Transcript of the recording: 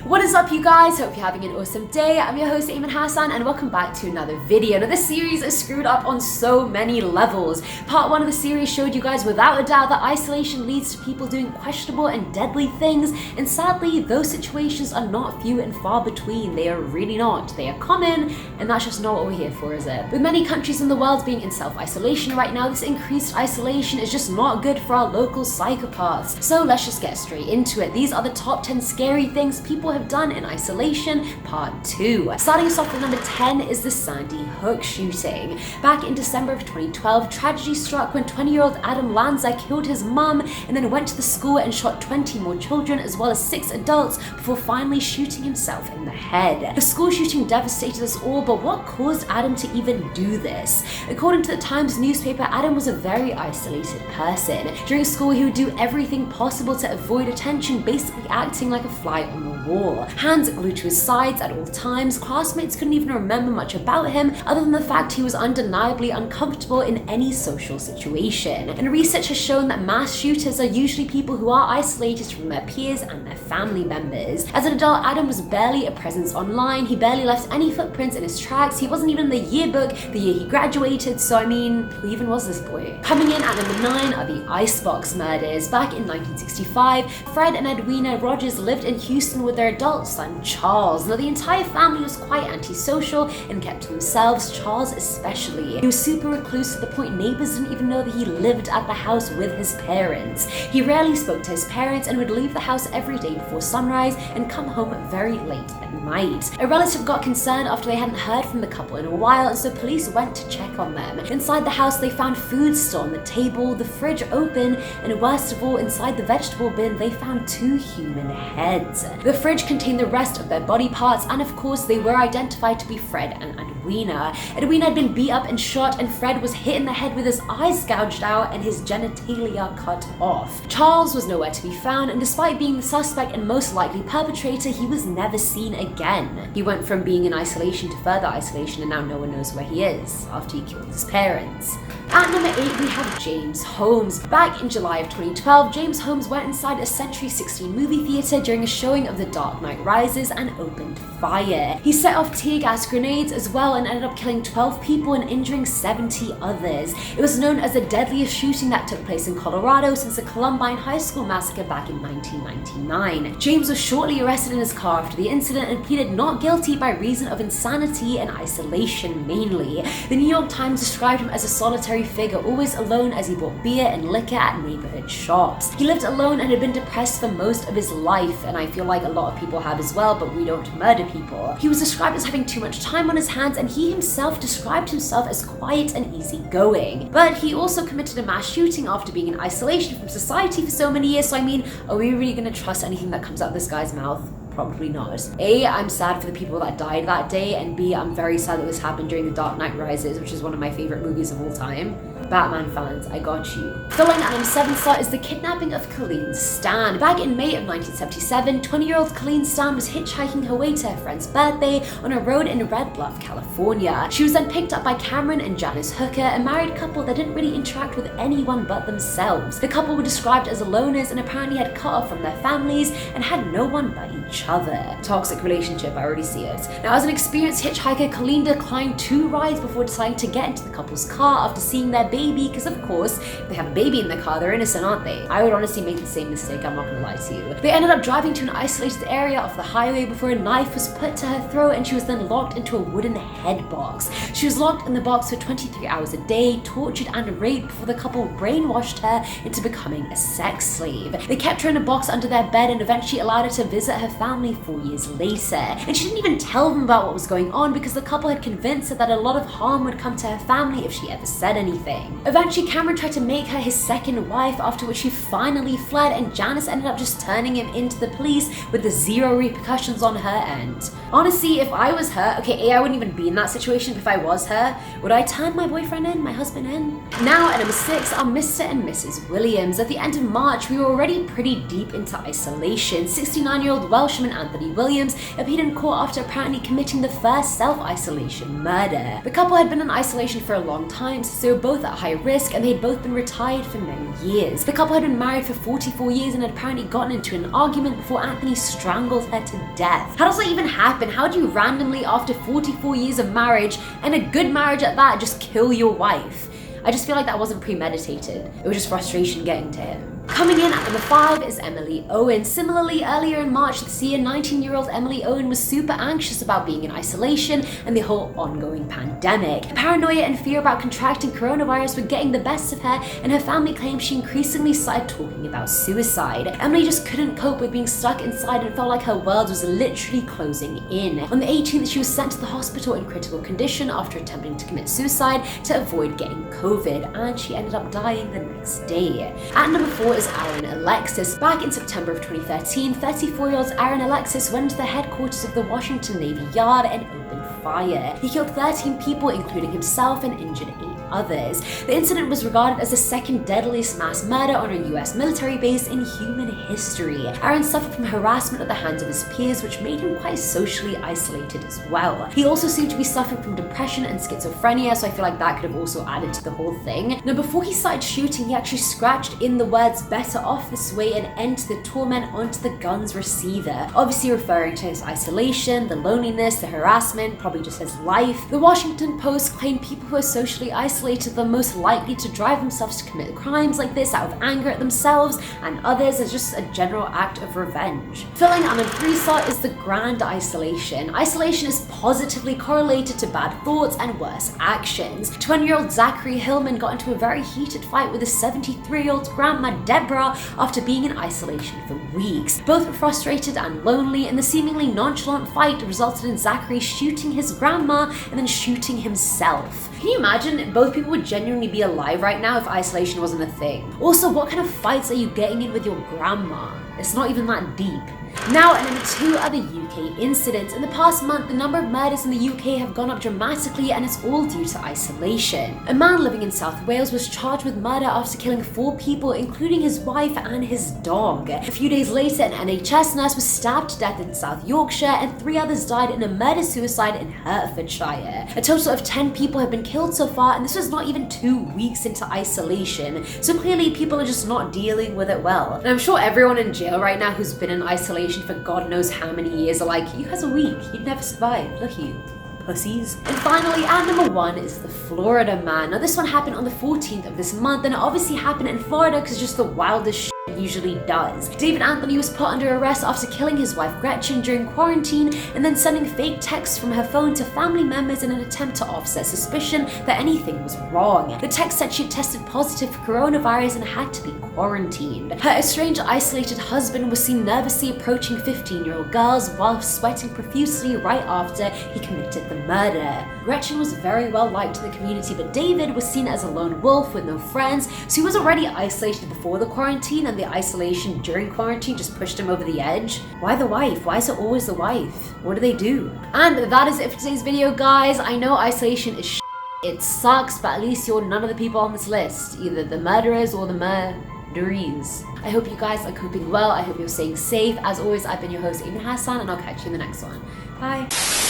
What is up, you guys? Hope you're having an awesome day. I'm your host, Ayman Hassan, and welcome back to another video. Now, this series is screwed up on so many levels. Part 1 of the series showed you guys without a doubt that isolation leads to people doing questionable and deadly things, and sadly, those situations are not few and far between. They are really not. They are common, and that's just not what we're here for, is it? With many countries in the world being in self-isolation right now, this increased isolation is just not good for our local psychopaths. So let's just get straight into it. These are the top 10 scary things people have done in isolation, part 2. Starting us off with number 10 is the Sandy Hook shooting. Back in December of 2012, tragedy struck when 20-year-old Adam Lanza killed his mum and then went to the school and shot 20 more children as well as 6 adults before finally shooting himself in the head. The school shooting devastated us all, but what caused Adam to even do this? According to the Times newspaper, Adam was a very isolated person. During school, he would do everything possible to avoid attention, basically acting like a fly on the wall. Hands glued to his sides at all times, classmates couldn't even remember much about him other than the fact he was undeniably uncomfortable in any social situation. And research has shown that mass shooters are usually people who are isolated from their peers and their family members. As an adult, Adam was barely a presence online, he barely left any footprints in his tracks, he wasn't even in the yearbook the year he graduated, so I mean, who even was this boy? Coming in at number 9 are the Icebox murders. Back in 1965, Fred and Edwina Rogers lived in Houston with their adult son Charles. Now, the entire family was quite antisocial and kept to themselves, Charles especially. He was super recluse to the point neighbors didn't even know that he lived at the house with his parents. He rarely spoke to his parents and would leave the house every day before sunrise and come home very late at night. A relative got concerned after they hadn't heard from the couple in a while, and so police went to check on them. Inside the house, they found food still on the table, the fridge open, and worst of all, inside the vegetable bin, they found 2 human heads. The fridge contained the rest of their body parts, and of course, they were identified to be Fred and Edwina. Edwina had been beat up and shot, and Fred was hit in the head with his eyes gouged out and his genitalia cut off. Charles was nowhere to be found, and despite being the suspect and most likely perpetrator, he was never seen again. He went from being in isolation to further isolation, and now no one knows where he is after he killed his parents. At number 8, we have James Holmes. Back in July of 2012, James Holmes went inside a Century 16 movie theater during a showing of The Dark Knight Rises and opened fire. He set off tear gas grenades as well and ended up killing 12 people and injuring 70 others. It was known as the deadliest shooting that took place in Colorado since the Columbine High School massacre back in 1999. James was shortly arrested in his car after the incident and pleaded not guilty by reason of insanity and isolation mainly. The New York Times described him as a solitary figure, always alone as he bought beer and liquor at neighborhood shops. He lived alone and had been depressed for most of his life, and I feel like a lot of people have as well, but we don't murder people. He was described as having too much time on his hands, and he himself described himself as quiet and easygoing. But he also committed a mass shooting after being in isolation from society for so many years, so I mean, are we really gonna trust anything that comes out of this guy's mouth? Probably not. A, I'm sad for the people that died that day, and B, I'm very sad that this happened during The Dark Knight Rises, which is one of my favorite movies of all time. Batman fans, I got you. Following at number 7 slot is the kidnapping of Colleen Stan. Back in May of 1977, 20-year-old Colleen Stan was hitchhiking her way to her friend's birthday on a road in Red Bluff, California. She was then picked up by Cameron and Janice Hooker, a married couple that didn't really interact with anyone but themselves. The couple were described as loners and apparently had cut off from their families and had no one but each other. Toxic relationship, I already see it. Now, as an experienced hitchhiker, Colleen declined 2 rides before deciding to get into the couple's car after seeing their baby, because of course, if they have a baby in the car, they're innocent, aren't they? I would honestly make the same mistake, I'm not gonna lie to you. They ended up driving to an isolated area off the highway before a knife was put to her throat and she was then locked into a wooden head box. She was locked in the box for 23 hours a day, tortured and raped before the couple brainwashed her into becoming a sex slave. They kept her in a box under their bed and eventually allowed her to visit her family 4 years later. And she didn't even tell them about what was going on because the couple had convinced her that a lot of harm would come to her family if she ever said anything. Eventually, Cameron tried to make her his second wife, after which he finally fled, and Janice ended up just turning him into the police with the 0 repercussions on her end. Honestly, if I was her, okay, I wouldn't even be in that situation, but if I was her, would I turn my boyfriend in, my husband in? Now at number 6 are Mr. and Mrs. Williams. At the end of March, we were already pretty deep into isolation. 69-year-old Welshman Anthony Williams appeared in court after apparently committing the first self-isolation murder. The couple had been in isolation for a long time, so they were both at at high risk, and they'd both been retired for many years. The couple had been married for 44 years and had apparently gotten into an argument before Anthony strangled her to death. How does that even happen? How do you randomly, after 44 years of marriage, and a good marriage at that, just kill your wife? I just feel like that wasn't premeditated. It was just frustration getting to him. Coming in at number 5 is Emily Owen. Similarly, earlier in March this year, 19-year-old Emily Owen was super anxious about being in isolation and the whole ongoing pandemic. Paranoia and fear about contracting coronavirus were getting the best of her, and her family claims she increasingly started talking about suicide. Emily just couldn't cope with being stuck inside and felt like her world was literally closing in. On the 18th, she was sent to the hospital in critical condition after attempting to commit suicide to avoid getting COVID, and she ended up dying the next day. At number 4 is Aaron Alexis. Back in September of 2013, 34-year-old Aaron Alexis went to the headquarters of the Washington Navy Yard and opened fire. He killed 13 people, including himself, and injured 8 others. The incident was regarded as the second deadliest mass murder on a US military base in human history. Aaron suffered from harassment at the hands of his peers, which made him quite socially isolated as well. He also seemed to be suffering from depression and schizophrenia, so I feel like that could have also added to the whole thing. Now, before he started shooting, he actually scratched in the words "better off this way" and "end to the torment" onto the gun's receiver, obviously referring to his isolation, the loneliness, the harassment, probably just his life. The Washington Post claimed people who are socially isolated are the most likely to drive themselves to commit crimes like this out of anger at themselves and others as just a general act of revenge. Filling at number 3 slot is the grand isolation. Isolation is positively correlated to bad thoughts and worse actions. 20-year-old Zachary Hillman got into a very heated fight with his 73-year-old grandma Deborah after being in isolation for weeks. Both were frustrated and lonely, and the seemingly nonchalant fight resulted in Zachary shooting his grandma and then shooting himself. Can you imagine? Both people would genuinely be alive right now if isolation wasn't a thing. Also, what kind of fights are you getting in with your grandma? It's not even that deep. Now, at number 2 are the UK incidents. In the past month, the number of murders in the UK have gone up dramatically, and it's all due to isolation. A man living in South Wales was charged with murder after killing 4 people, including his wife and his dog. A few days later, an NHS nurse was stabbed to death in South Yorkshire, and 3 others died in a murder-suicide in Hertfordshire. A total of 10 people have been killed so far, and this was not even 2 weeks into isolation, so clearly people are just not dealing with it well. And I'm sure everyone in jail right now who's been in isolation for God knows how many years are like, you guys are weak, you'd never survive, look at you. Pussies. And finally, at number 1 is the Florida man. Now, this one happened on the 14th of this month, and it obviously happened in Florida because it's just the wildest shit it usually does. David Anthony was put under arrest after killing his wife Gretchen during quarantine and then sending fake texts from her phone to family members in an attempt to offset suspicion that anything was wrong. The text said she had tested positive for coronavirus and had to be quarantined. Her estranged, isolated husband was seen nervously approaching 15-year-old girls while sweating profusely right after he committed the murder. Gretchen was very well liked in the community, but David was seen as a lone wolf with no friends, so he was already isolated before the quarantine, and the isolation during quarantine just pushed him over the edge. Why the wife? Why is it always the wife? What do they do? And that is it for today's video, guys. I know isolation is it sucks, but at least you're none of the people on this list, either the murderers or the murderees. I hope you guys are coping well. I hope you're staying safe. As always, I've been your host, Eamon Hassan, and I'll catch you in the next one. Bye.